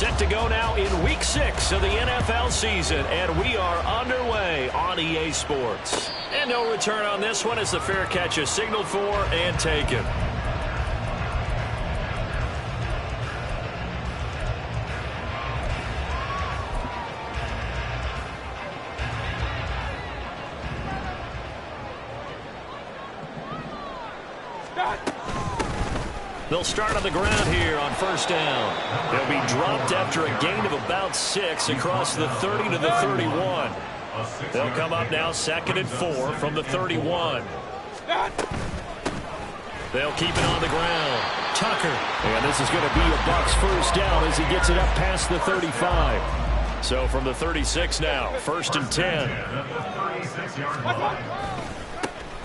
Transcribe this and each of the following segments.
Set to go now in Week 6 of the NFL season, and we are underway on EA Sports. And no return on this one as the fair catch is signaled for and taken. They'll start on the ground here on first down. They'll be dropped after a gain of about 6 across the 30 to the 31. They'll come up now 2nd and 4 from the 31. They'll keep it on the ground. Tucker. And this is going to be a Bucs first down as he gets it up past the 35. So from the 36 now, 1st and 10.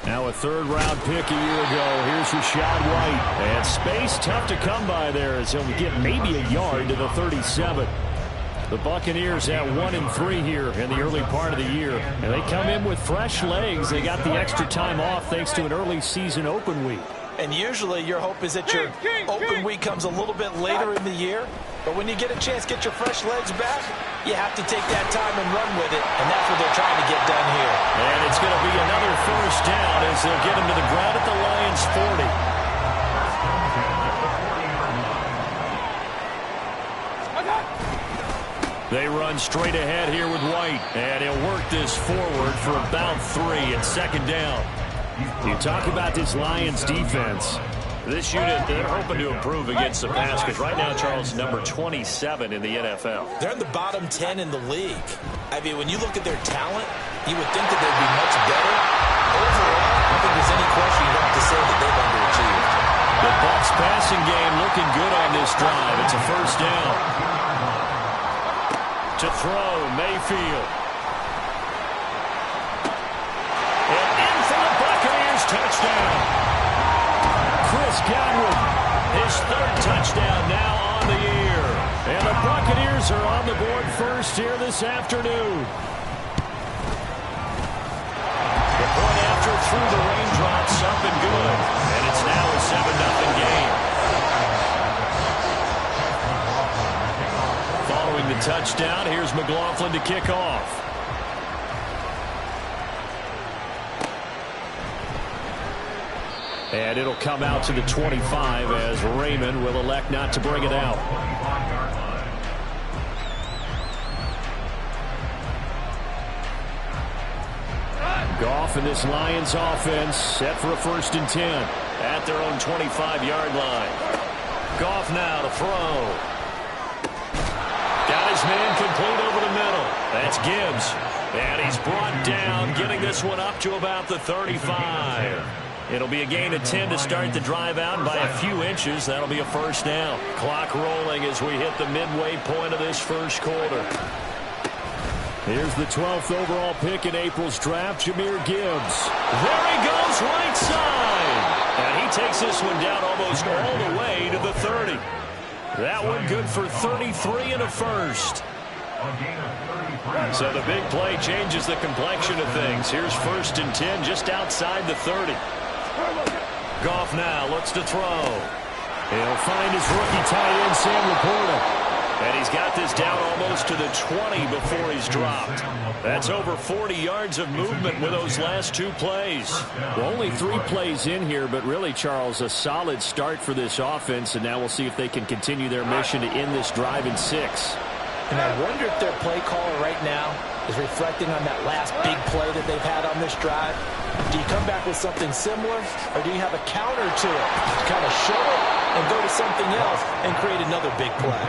Now a third-round pick a year ago. Here's Rashad White. And space tough to come by there as he'll get maybe a yard to the 37. The Buccaneers at 1-3 here in the early part of the year. And they come in with fresh legs. They got the extra time off thanks to an early season open week. And usually your hope is that your open week comes a little bit later in the year. But when you get a chance to get your fresh legs back, you have to take that time and run with it. And that's what they're trying to get done here. And it's going to be another first down as they'll get him to the ground at the Lions' 40. They run straight ahead here with White. And he'll work this forward for about 3 and 2nd down. You talk about this Lions defense. This unit, they're hoping to improve against the pass because right now, Charles, number 27 in the NFL. They're in the bottom 10 in the league. I mean, when you look at their talent, you would think that they'd be much better. Overall, I don't think there's any question you'd have to say that they've underachieved. The Bucs passing game looking good on this drive. It's a first down. To throw, Mayfield. And in for the Buccaneers, touchdown. Chris Godwin, his 3rd touchdown now on the year. And the Buccaneers are on the board first here this afternoon. The point after through the raindrops up and good. And it's now a 7-0 game. Following the touchdown, here's McLaughlin to kick off. And it'll come out to the 25 as Raymond will elect not to bring it out. Goff and this Lions offense set for a 1st and 10 at their own 25-yard line. Goff now to throw. Got his man complete over the middle. That's Gibbs. And he's brought down, getting this one up to about the 35. It'll be a gain of 10 to start the drive out by a few inches. That'll be a first down. Clock rolling as we hit the midway point of this first quarter. Here's the 12th overall pick in April's draft, Jahmyr Gibbs. There he goes, right side. And he takes this one down almost all the way to the 30. That one good for 33 and a first. So the big play changes the complexion of things. Here's 1st and 10 just outside the 30. Goff now looks to throw. He'll find his rookie tight end, Sam Laporta. And he's got this down almost to the 20 before he's dropped. That's over 40 yards of movement with those last 2 plays. Well, only 3 plays in here, but really, Charles, a solid start for this offense. And now we'll see if they can continue their mission to end this drive in 6. And I wonder if their play caller right now is reflecting on that last big play that they've had on this drive. Do you come back with something similar, or do you have a counter to it? Kind of show it and go to something else and create another big play.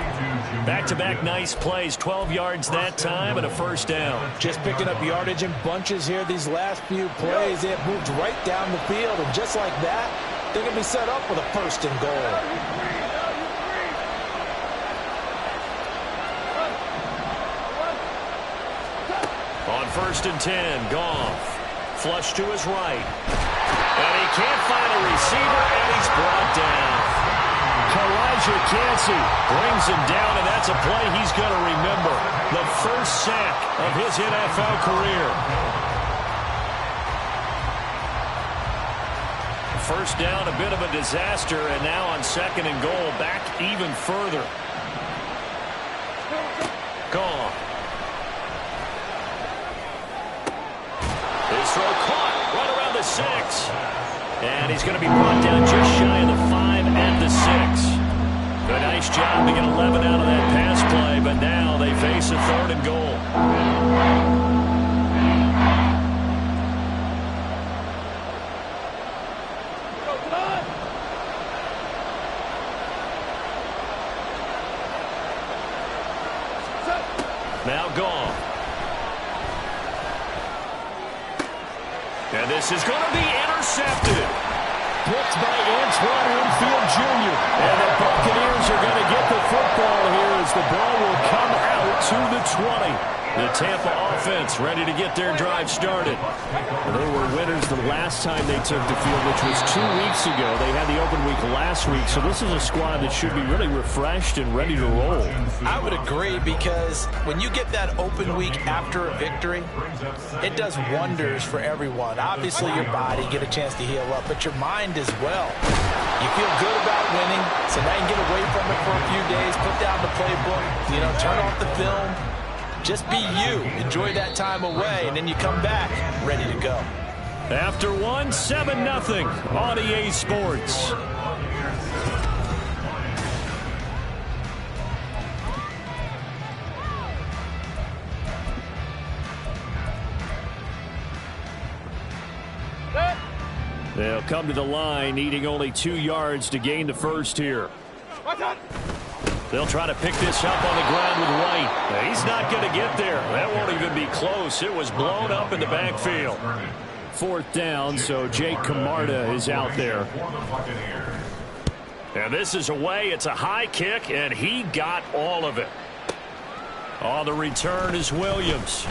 Back-to-back nice plays, 12 yards that time and a first down. Just picking up yardage in bunches here these last few plays. They have moved right down the field, and just like that, they're going to be set up with a 1st and goal. On 1st and 10, Goff. Flush to his right. And he can't find a receiver, and he's brought down. Elijah Cansey brings him down, and that's a play he's going to remember. The first sack of his NFL career. First down, a bit of a disaster, and now on 2nd and goal, back even further. Gone. His throw caught right around the 6. And he's going to be brought down just shy of the 5 at the 6. A nice job to get 11 out of that pass play, but now they face a 3rd and goal. Now gone. And this is going to be intercepted. Picked by Antoine Winfield Jr. And the Buccaneers are going to get the football here as the ball will come out to the 20. The Tampa offense ready to get their drive started. They were winners the last time they took the field, which was 2 weeks ago. They had the open week last week, so this is a squad that should be really refreshed and ready to roll. I would agree, because when you get that open week after a victory, it does wonders for everyone. Obviously, your body, get a chance to heal up, but your mind as well. You feel good about winning, so now you can get away from it for a few days, put down the playbook, turn off the film. Just be you. Enjoy that time away, and then you come back ready to go. After 1, 7-0 on EA Sports. They'll come to the line, needing only 2 yards to gain the first here. They'll try to pick this up on the ground with White. He's not going to get there. That won't even be close. It was blown up in the backfield. 4th down, so Jake Camarda is out there. And this is away. It's a high kick, and he got all of it. On the return is Williams.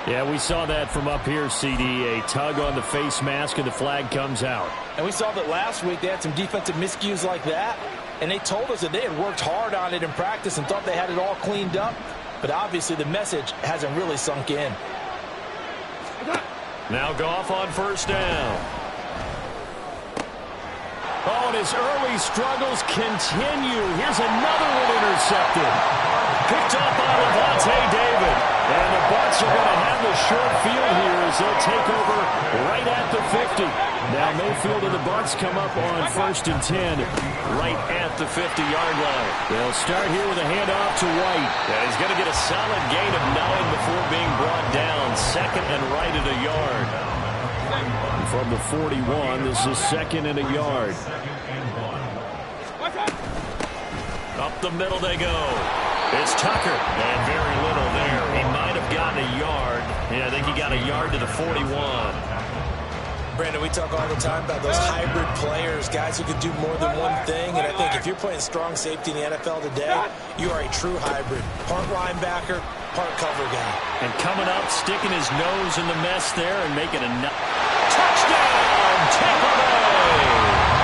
Yeah, we saw that from up here, CD. A tug on the face mask, and the flag comes out. And we saw that last week they had some defensive miscues like that, and they told us that they had worked hard on it in practice and thought they had it all cleaned up, but obviously the message hasn't really sunk in. Now Goff on 1st down. Oh, and his early struggles continue. Here's another one intercepted. Picked up by Levante David. And the Bucs are going to have the short field here as they'll take over right at the 50. Now Mayfield and the Bucs come up on 1st and 10 right at the 50-yard line. They'll start here with a handoff to White. And he's going to get a solid gain of 9 before being brought down. 2nd and right at a yard. And from the 41, this is 2nd and a yard. Up the middle they go. It's Tucker, and very little there. He might have gotten a yard. Yeah, I think he got a yard to the 41. Brandon, we talk all the time about those hybrid players, guys who can do more than one thing, and I think if you're playing strong safety in the NFL today, you are a true hybrid. Part linebacker, part cover guy. And coming up, sticking his nose in the mess there and making a touchdown, Tampa Bay!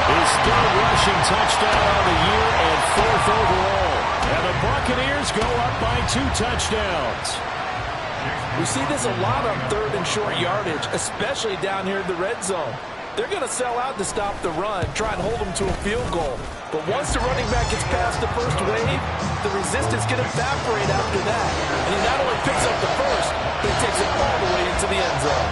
His 3rd rushing touchdown of the year and 4th overall. And the Buccaneers go up by 2 touchdowns. We see this a lot on 3rd and short yardage, especially down here in the red zone. They're going to sell out to stop the run, try and hold them to a field goal. But once the running back gets past the first wave, the resistance can evaporate after that. And he not only picks up the first, but he takes it all the way into the end zone.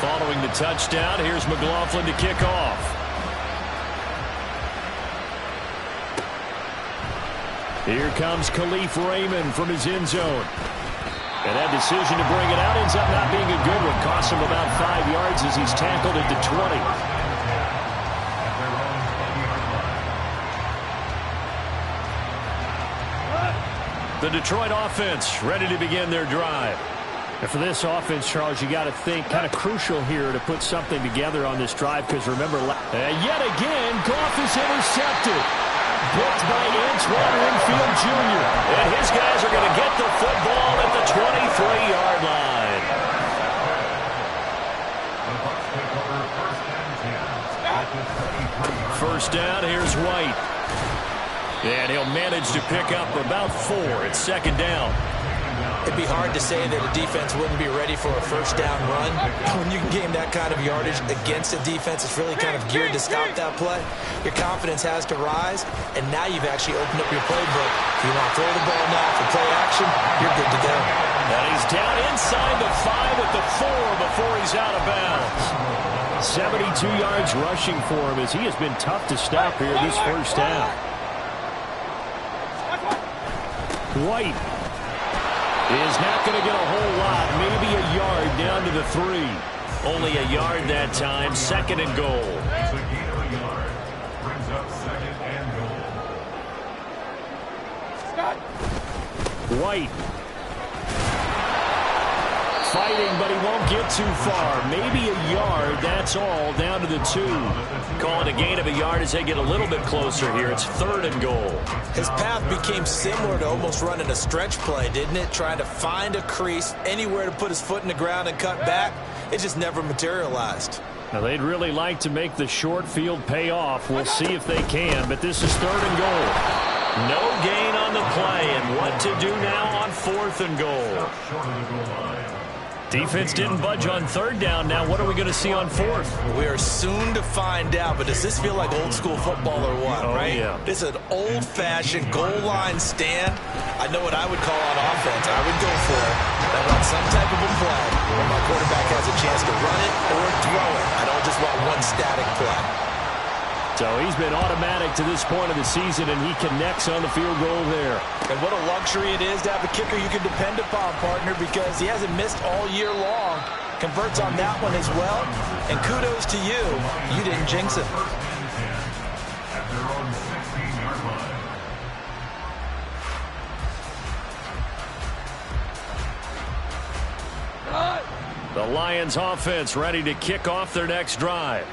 Following the touchdown, here's McLaughlin to kick off. Here comes Khalif Raymond from his end zone. And that decision to bring it out ends up not being a good one. Costs him about 5 yards as he's tackled at the 20. The Detroit offense ready to begin their drive. And for this offense, Charles, you got to think kind of crucial here to put something together on this drive, because remember, yet again, Goff is intercepted. Picked by Antoine Winfield Jr. And his guys are going to get the football at the 23-yard line. First down, here's White. And he'll manage to pick up about 4. It's 2nd down. It'd be hard to say that a defense wouldn't be ready for a first down run. When you can gain that kind of yardage against a defense, it's really kind of geared to stop that play. Your confidence has to rise, and now you've actually opened up your playbook. If you want to throw the ball now for play action, you're good to go. And he's down inside the 5 at the 4 before he's out of bounds. 72 yards rushing for him as he has been tough to stop here this first half. White is not going to get a whole lot, maybe a yard down to the 3. Only a yard that time, 2nd and goal. White fighting, but he won't get too far. Maybe a yard, that's all, down to the 2. Calling a gain of a yard as they get a little bit closer here. It's 3rd and goal. His path became similar to almost running a stretch play, didn't it? Trying to find a crease, anywhere to put his foot in the ground and cut back. It just never materialized. Now, they'd really like to make the short field pay off. We'll see if they can, but this is 3rd and goal. No gain on the play, and what to do now on 4th and goal. Defense didn't budge on 3rd down. Now what are we going to see on 4th? We are soon to find out, but does this feel like old school football or what, right? Yeah. This is an old-fashioned goal line stand. I know what I would call on offense. I would go for it. I want some type of a play where my quarterback has a chance to run it or throw it. I don't just want one static play. So he's been automatic to this point of the season, and he connects on the field goal there. And what a luxury it is to have a kicker you can depend upon, partner, because he hasn't missed all year long. Converts on that one as well. And kudos to you. You didn't jinx it. The Lions offense ready to kick off their next drive.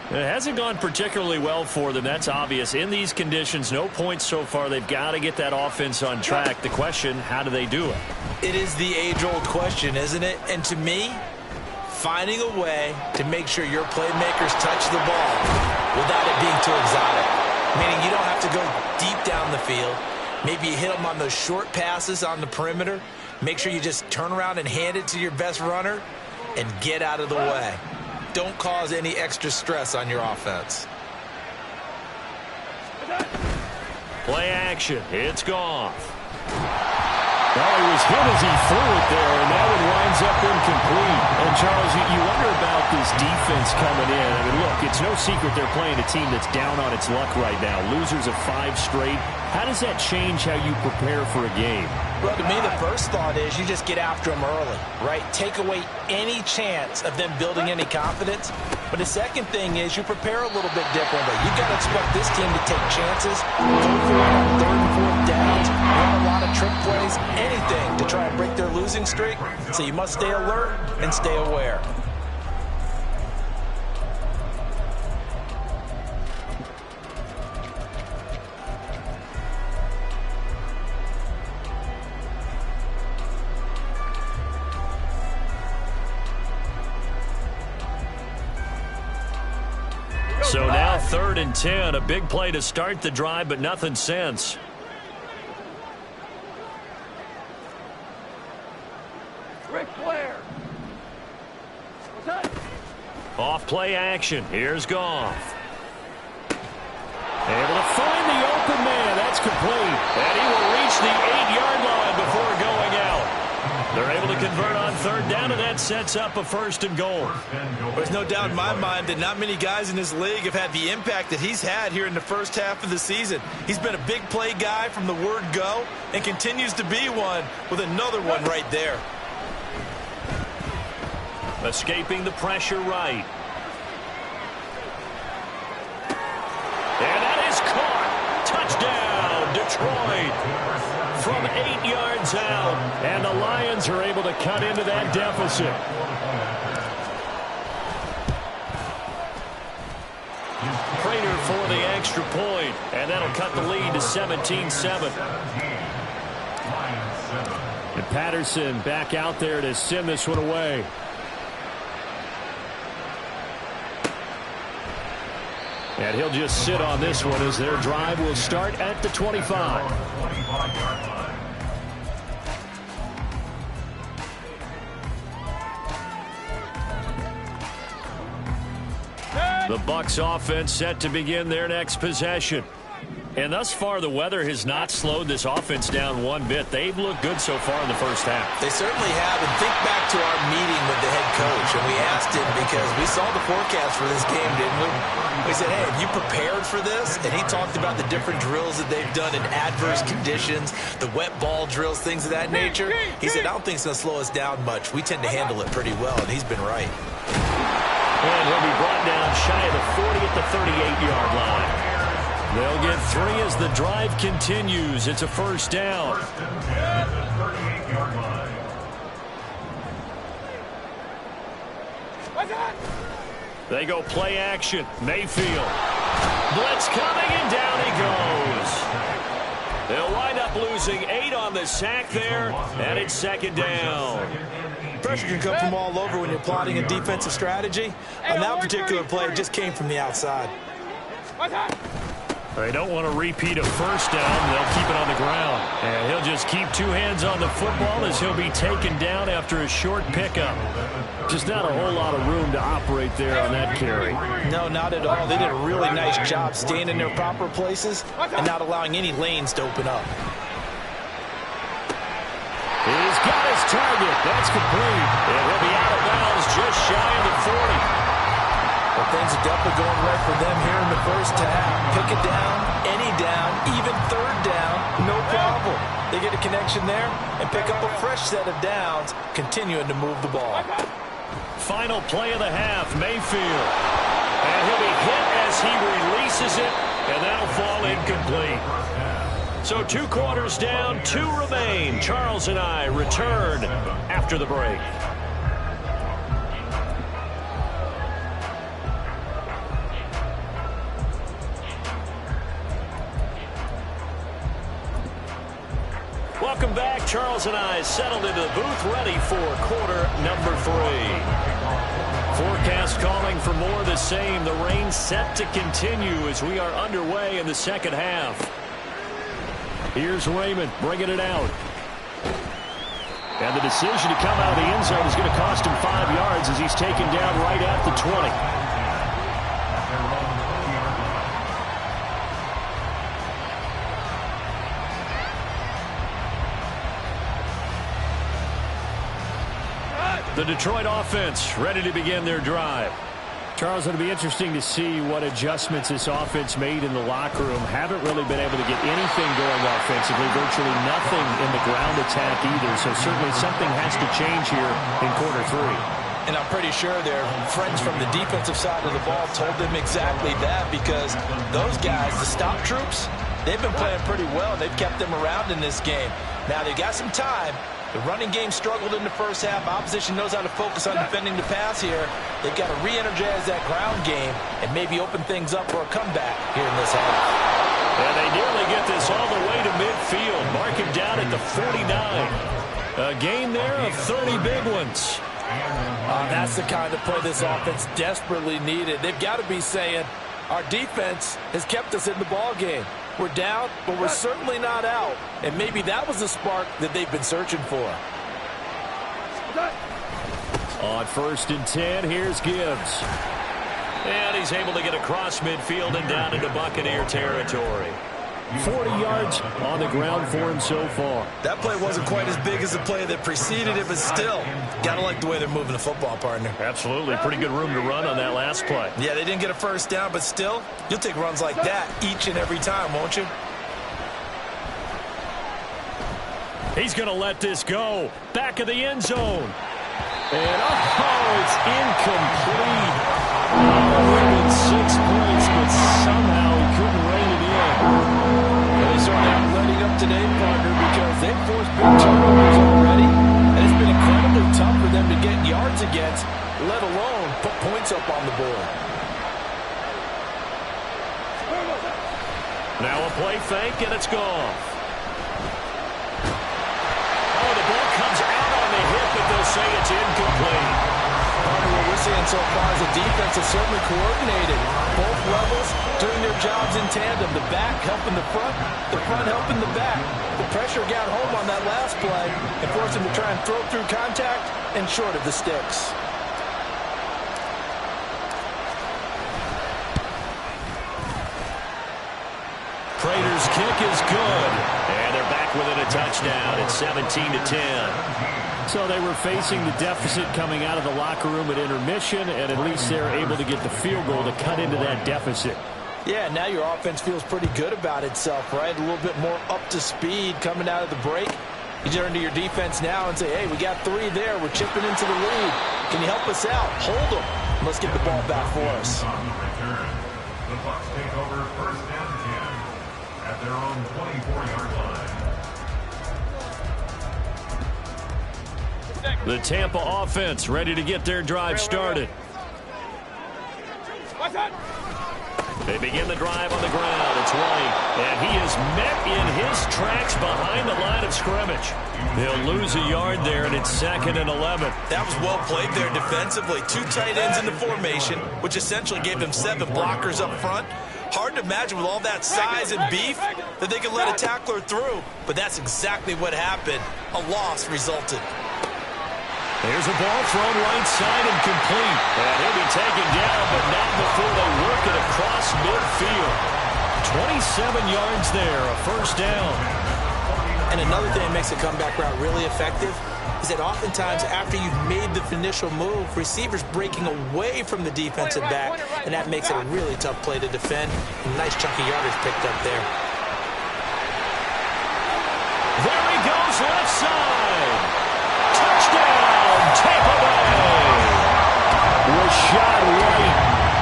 It hasn't gone particularly well for them. That's obvious. In these conditions, no points so far. They've got to get that offense on track. The question, how do they do it? It is the age-old question, isn't it? And to me, finding a way to make sure your playmakers touch the ball without it being too exotic. Meaning you don't have to go deep down the field. Maybe you hit them on those short passes on the perimeter. Make sure you just turn around and hand it to your best runner and get out of the way. Don't cause any extra stress on your offense. Play action. It's Goff. Well, he was hit as he threw it there, and that one winds up incomplete. And, Charles, you wonder about this defense coming in. I mean, look, it's no secret they're playing a team that's down on its luck right now. Losers of 5 straight. How does that change how you prepare for a game? Well, to me, the first thought is you just get after them early, right? Take away any chance of them building any confidence. But the second thing is you prepare a little bit differently. You've got to expect this team to take chances, go for it on 3rd and 4th downs, run a lot of trick plays, anything to try and break their losing streak. So you must stay alert and stay aware. So now 3rd and 10, a big play to start the drive, but nothing since. Off play action. Here's Goff. Able to find the open man. That's complete. And he will reach the 8-yard line before going out. They're able to convert on 3rd down, and that sets up a 1st and goal. There's no doubt in my mind that not many guys in this league have had the impact that he's had here in the first half of the season. He's been a big play guy from the word go and continues to be one with another one right there. Escaping the pressure right. And that is caught. Touchdown, Detroit. From 8 yards out. And the Lions are able to cut into that deficit. Prater for the extra point. And that'll cut the lead to 17-7. And Patterson back out there to send this one away. And he'll just sit on this one as their drive will start at the 25. The Bucs offense set to begin their next possession. And thus far, the weather has not slowed this offense down one bit. They've looked good so far in the first half. They certainly have. And think back to our meeting with the head coach. And we asked him because we saw the forecast for this game, didn't we? We said, hey, have you prepared for this? And he talked about the different drills that they've done in adverse conditions, the wet ball drills, things of that nature. He said, I don't think it's going to slow us down much. We tend to handle it pretty well, and he's been right. And he'll be brought down shy of the 40 at the 38-yard line. They'll get 3 as the drive continues. It's a first down. They go play action. Mayfield. Blitz coming, and down he goes. They'll wind up losing 8 on the sack there, and it's second down. Pressure can come from all over when you're plotting a defensive strategy. On that particular play, it just came from the outside. They don't want to repeat a first down. They'll keep it on the ground. And he'll just keep 2 hands on the football as he'll be taken down after a short pickup. Just not a whole lot of room to operate there on that carry. No, not at all. They did a really nice job staying in their proper places and not allowing any lanes to open up. He's got his target. That's complete. And he'll be out of bounds just shy of the 40. Well, things are definitely going right for them here in the first half. Pick it down, any down, even third down, no problem. They get a connection there and pick up a fresh set of downs, continuing to move the ball. Final play of the half, Mayfield. And he'll be hit as he releases it, and that'll fall incomplete. So 2 quarters down, 2 remain. Charles and I return after the break. Welcome back. Charles and I settled into the booth, ready for quarter number 3. Forecast calling for more of the same. The rain set to continue as we are underway in the second half. Here's Raymond bringing it out. And the decision to come out of the end zone is going to cost him 5 yards as he's taken down right at the 20. The Detroit offense ready to begin their drive. Charles, it'll be interesting to see what adjustments this offense made in the locker room. Haven't really been able to get anything going offensively, virtually nothing in the ground attack either. So certainly something has to change here in quarter 3. And I'm pretty sure their friends from the defensive side of the ball told them exactly that, because those guys, the stop troops, they've been playing pretty well. They've kept them around in this game. Now they've got some time. The running game struggled in the first half. Opposition knows how to focus on defending the pass here. They've got to re-energize that ground game and maybe open things up for a comeback here in this half. And they nearly get this all the way to midfield. Mark him down at the 49. A gain there of 30 big ones. That's the kind of play this offense desperately needed. They've got to be saying, our defense has kept us in the ball game. We're down, but we're certainly not out. And maybe that was the spark that they've been searching for. On 1st and 10, here's Gibbs. And he's able to get across midfield and down into Buccaneer territory. 40 yards on the ground for him so far. That play wasn't quite as big as the play that preceded it, but still, got to like the way they're moving the football, partner. Absolutely. Pretty good room to run on that last play. Yeah, they didn't get a first down, but still, you'll take runs like that each and every time, won't you? He's going to let this go. Back of the end zone. And, oh, it's incomplete. 6 points, but somehow he couldn't rein it in. They started out letting up today, partner, because they've forced big turnovers already, and it's been incredibly tough for them to get yards against, let alone put points up on the board. Now a play fake, and it's gone. Oh, the ball comes out on the hip, but they'll say it's incomplete. What we're seeing so far is the defense is certainly coordinated. Both levels doing their jobs in tandem. The back helping the front helping the back. The pressure got home on that last play and forced them to try and throw through contact and short of the sticks. kick is good. And they're back within a touchdown. It's 17-10. So they were facing the deficit coming out of the locker room at intermission, and at least they're able to get the field goal to cut into that deficit. Yeah, now your offense feels pretty good about itself, right? A little bit more up to speed coming out of the break. You turn to your defense now and say, hey, we got 3 there. We're chipping into the lead. Can you help us out? Hold them. Let's get the ball back for us. The Bucs take over first and 10 at their own 24-yard line. The Tampa offense ready to get their drive started. They begin the drive on the ground. It's White, and he is met in his tracks behind the line of scrimmage. They'll lose a yard there, and it's 2nd and 11. That was well played there defensively. 2 tight ends in the formation, which essentially gave them 7 blockers up front. Hard to imagine with all that size and beef that they could let a tackler through, but that's exactly what happened. A loss resulted. There's a ball thrown right side and complete. And he'll be taken down, but not before they work it across midfield. 27 yards there, a first down. And another thing that makes a comeback route really effective is that oftentimes after you've made the initial move, receivers breaking away from the defensive back, and that makes it a really tough play to defend. A nice chunky yardage picked up there. There he goes, left side. Touchdown, Tampa Bay. Rashad White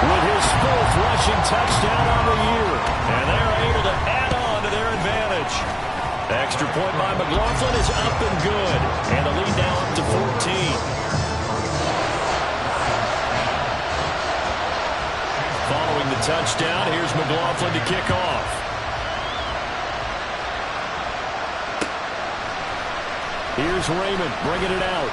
with his 4th rushing touchdown on the year. And they're able to add on to their advantage. Extra point by McLaughlin is up and good. And the lead now up to 14. Following the touchdown, here's McLaughlin to kick off. Here's Raymond bringing it out.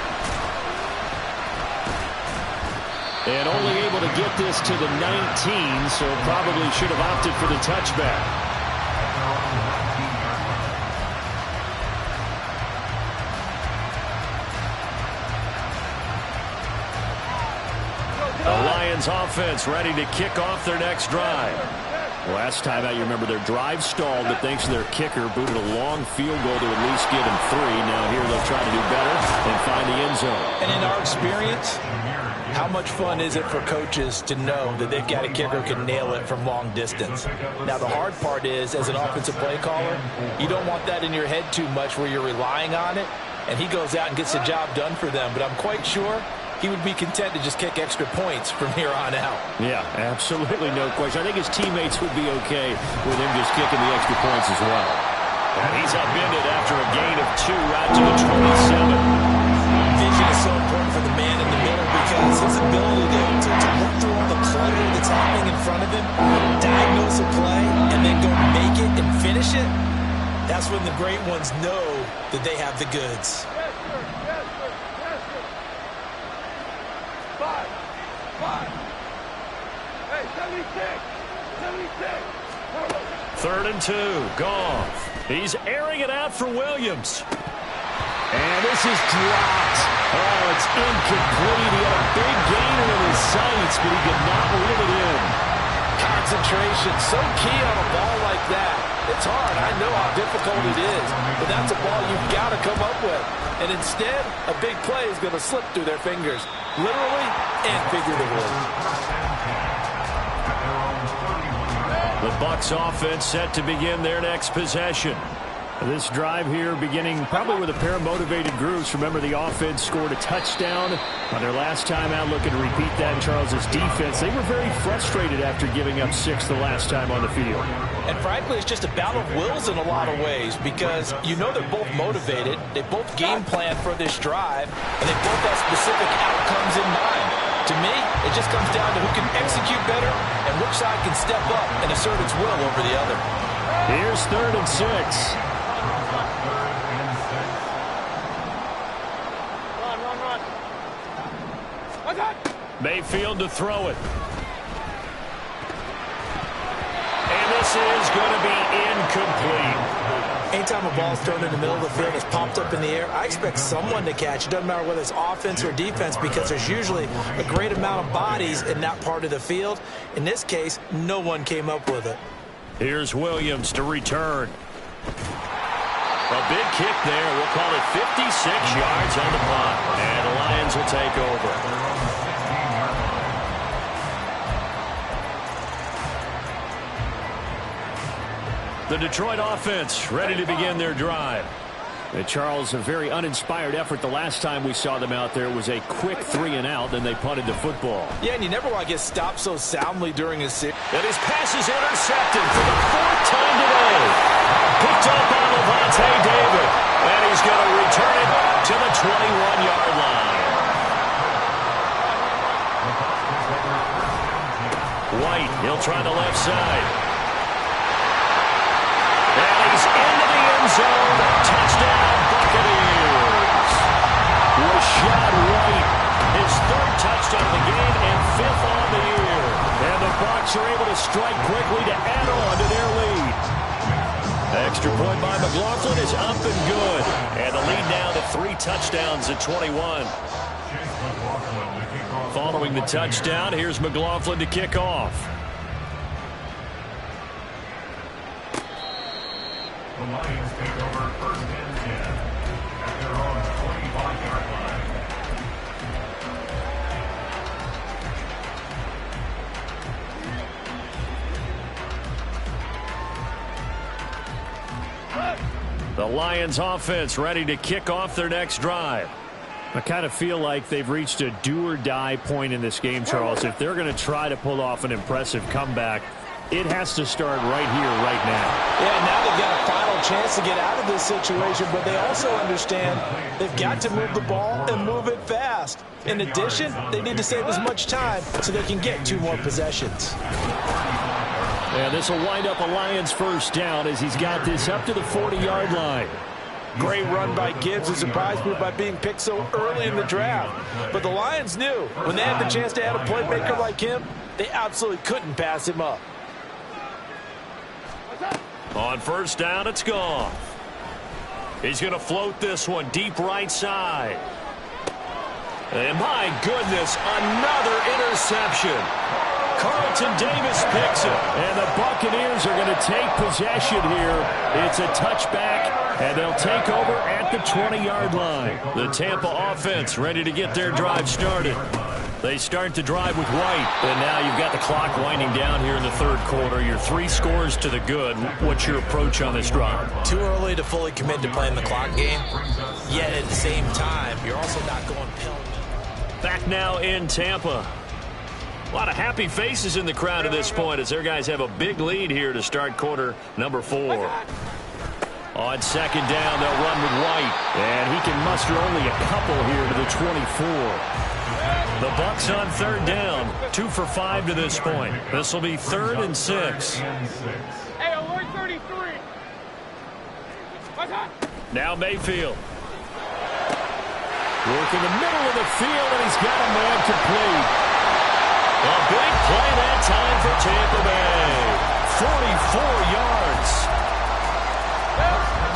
And only able to get this to the 19, so probably should have opted for the touchback. The Lions offense ready to kick off their next drive. Last time out, you remember their drive stalled, but thanks to their kicker, booted a long field goal to at least get them 3. Now here they'll try to do better and find the end zone. And in our experience, how much fun is it for coaches to know that they've got a kicker who can nail it from long distance? Now, the hard part is, as an offensive play caller, you don't want that in your head too much where you're relying on it, and he goes out and gets the job done for them. But I'm quite sure he would be content to just kick extra points from here on out. Yeah, absolutely no question. I think his teammates would be okay with him just kicking the extra points as well. And he's upended after a gain of 2 out to the 27. Vision is so important for the man in the middle because his ability to work through all the clutter that's happening in front of him, diagnose a play, and then go make it and finish it, that's when the great ones know that they have the goods. 3rd and 2, Goff. He's airing it out for Williams. And this is dropped. Oh, it's incomplete. He had a big gainer in his sights, but he could not reel it in. Concentration, so key on a ball like that. It's hard. I know how difficult it is, but that's a ball you've got to come up with. And instead, a big play is going to slip through their fingers, literally and figuratively. The Bucs offense set to begin their next possession. This drive here beginning probably with a pair of motivated groups. Remember, the offense scored a touchdown on their last time out, looking to repeat that in Charles's defense. They were very frustrated after giving up 6 the last time on the field. And frankly, it's just a battle of wills in a lot of ways because you know they're both motivated. They both game plan for this drive, and they both have specific outcomes in mind. To me, it just comes down to who can execute better and which side can step up and assert its will over the other. Here's 3rd and 6. Mayfield to throw it. And this is going to be incomplete. Anytime a ball's thrown in the middle of the field, it's popped up in the air, I expect someone to catch. It doesn't matter whether it's offense or defense because there's usually a great amount of bodies in that part of the field. In this case, no one came up with it. Here's Williams to return. A big kick there. We'll call it 56 yards on the punt. And the Lions will take over. The Detroit offense ready to begin their drive. Charles, a very uninspired effort. The last time we saw them out there was a quick 3-and-out, then they punted the football. Yeah, and you never want to get stopped so soundly during a series. And his pass is intercepted for the 4th time today. Picked up by Levante David. And he's going to return it to the 21-yard line. White, he'll try the left side. And he's into the end zone. Touchdown, Buccaneers. Rashad White, his 3rd touchdown of the game and 5th on the year. And the Bucs are able to strike quickly to add on to their lead. Extra point by McLaughlin is up and good. And the lead now to 3 touchdowns at 21. Following the touchdown, here's McLaughlin to kick off. The Lions take over 1st and 10 at their own 25-yard line. The Lions offense ready to kick off their next drive. I kind of feel like they've reached a do-or-die point in this game, Charles. If they're going to try to pull off an impressive comeback, it has to start right here, right now. Yeah, now they've got a final chance to get out of this situation, but they also understand they've got to move the ball and move it fast. In addition, they need to save as much time so they can get 2 more possessions. Yeah, this will wind up a Lions 1st down as he's got this up to the 40-yard line. Great run by Gibbs, who surprised me by being picked so early in the draft. But the Lions knew when they had the chance to add a playmaker like him, they absolutely couldn't pass him up. On 1st down, it's gone. He's going to float this one deep right side. And my goodness, another interception. Carlton Davis picks it. And the Buccaneers are going to take possession here. It's a touchback, and they'll take over at the 20-yard line. The Tampa offense ready to get their drive started. They start the drive with White, and now you've got the clock winding down here in the 3rd quarter. You're 3 scores to the good. What's your approach on this drive? Too early to fully commit to playing the clock game, yet at the same time, you're also not going pill. Back now in Tampa. A lot of happy faces in the crowd at this point as their guys have a big lead here to start quarter number 4. On 2nd down, they'll run with White, and he can muster only a couple here to the 24. The Bucs on 3rd down, 2 for 5 to this point. This will be 3rd and 6. Hey, alert 33. Now Mayfield. Work in the middle of the field, and he's got a man complete. A big play that time for Tampa Bay. 44 yards.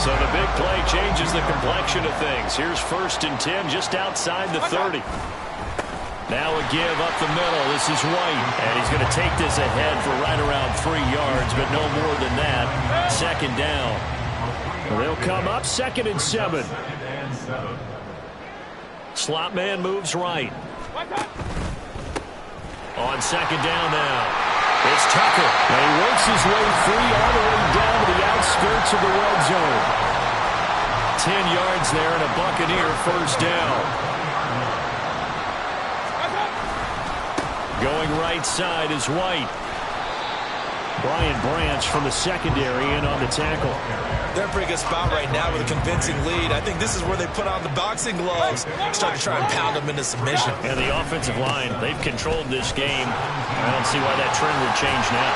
So the big play changes the complexion of things. Here's 1st and 10 just outside the 30. Now a give up the middle. This is White. And he's going to take this ahead for right around 3 yards, but no more than that. 2nd down. They'll come up 2nd and 7. Slot man moves right. On 2nd down now. It's Tucker. And he works his way free all the way down to the outskirts of the red zone. 10 yards there and a Buccaneer 1st down. Going right side is White. Brian Branch from the secondary in on the tackle. They're in a pretty good spot right now with a convincing lead. I think this is where they put on the boxing gloves, start to try and pound them into submission. And the offensive line, they've controlled this game. I don't see why that trend would change now.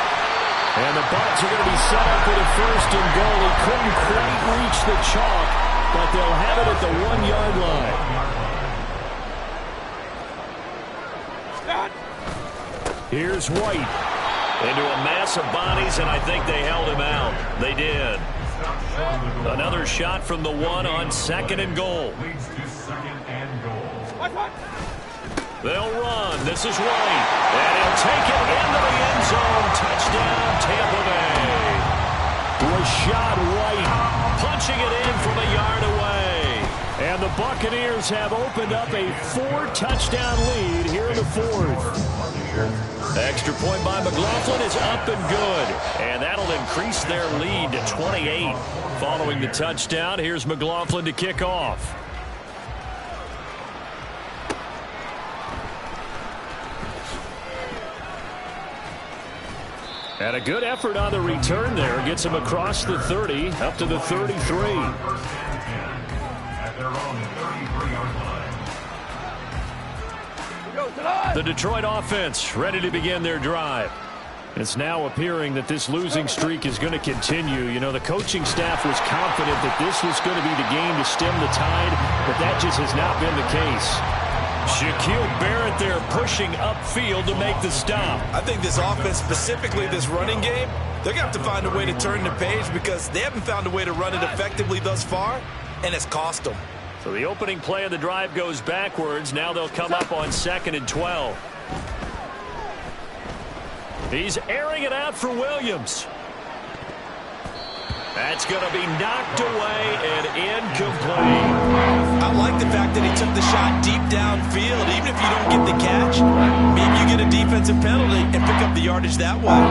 And the Bucs are going to be set up with a 1st and goal. He couldn't quite reach the chalk, but they'll have it at the 1-yard line. Here's White. Into a mass of bodies, and I think they held him out. They did. Another shot from the 1 on 2nd and goal. They'll run. This is White. And he'll take it into the end zone. Touchdown, Tampa Bay. Rashad White punching it in from a yard away. And the Buccaneers have opened up a 4-touchdown lead here in the fourth. Extra point by McLaughlin is up and good. And that'll increase their lead to 28. Following the touchdown, here's McLaughlin to kick off. And a good effort on the return there. Gets him across the 30, up to the 33. The Detroit offense ready to begin their drive. It's now appearing that this losing streak is going to continue. You know, the coaching staff was confident that this was going to be the game to stem the tide, but that just has not been the case. Shaquille Barrett there pushing upfield to make the stop. I think this offense, specifically this running game, they're going to have to find a way to turn the page because they haven't found a way to run it effectively thus far, and it's cost them. So the opening play of the drive goes backwards. Now they'll come up on 2nd and 12. He's airing it out for Williams. That's going to be knocked away and incomplete. I like the fact that he took the shot deep downfield. Even if you don't get the catch, maybe you get a defensive penalty and pick up the yardage that way.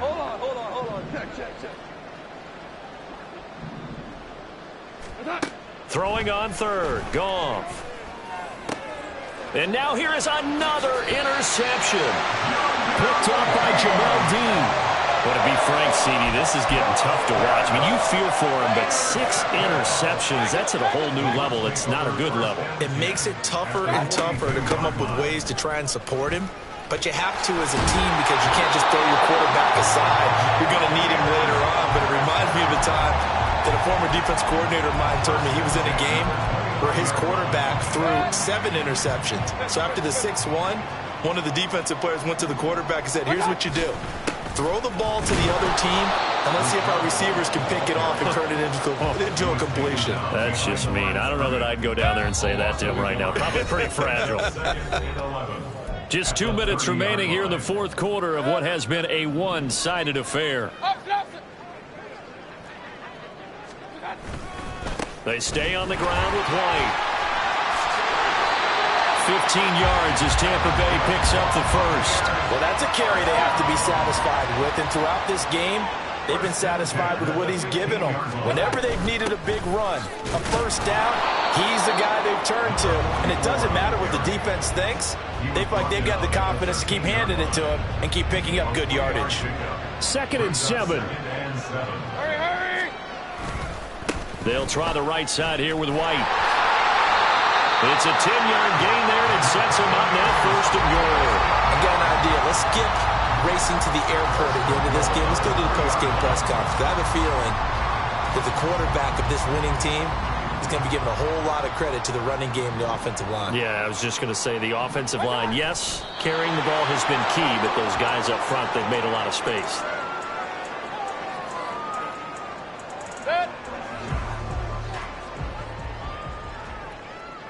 Hold on. Check. Throwing on 3rd. Goff. And now here is another interception. Picked up by Jamel Dean. But to be frank, CD, this is getting tough to watch. I mean, you feel for him, but 6 interceptions, that's at a whole new level. It's not a good level. It makes it tougher and tougher to come up with ways to try and support him. But you have to as a team because you can't just throw your quarterback aside. You're going to need him later on. But it reminds me of a time that a former defense coordinator of mine told me he was in a game where his quarterback threw 7 interceptions. So after the 6th one of the defensive players went to the quarterback and said, here's what you do. Throw the ball to the other team, and let's see if our receivers can pick it off and turn it into a completion. That's just mean. I don't know that I'd go down there and say that to him right now. Probably pretty fragile. Just 2 minutes remaining here in the 4th quarter of what has been a one-sided affair. They stay on the ground with White. 15 yards as Tampa Bay picks up the first. Well, that's a carry they have to be satisfied with. And throughout this game, they've been satisfied with what he's given them. Whenever they've needed a big run, a first down, he's the guy they've turned to. And it doesn't matter what the defense thinks. They feel like they've got the confidence to keep handing it to him and keep picking up good yardage. 2nd and 7. Hurry! They'll try the right side here with White. It's a 10-yard gain there, and it sets him up now 1st and goal. I got an idea. Let's skip racing to the airport at the end of this game. Let's go to the post-game press conference. I have a feeling that the quarterback of this winning team is going to be given a whole lot of credit to the running game and the offensive line. Yeah, I was just going to say the offensive line, yes, carrying the ball has been key, but those guys up front, they've made a lot of space.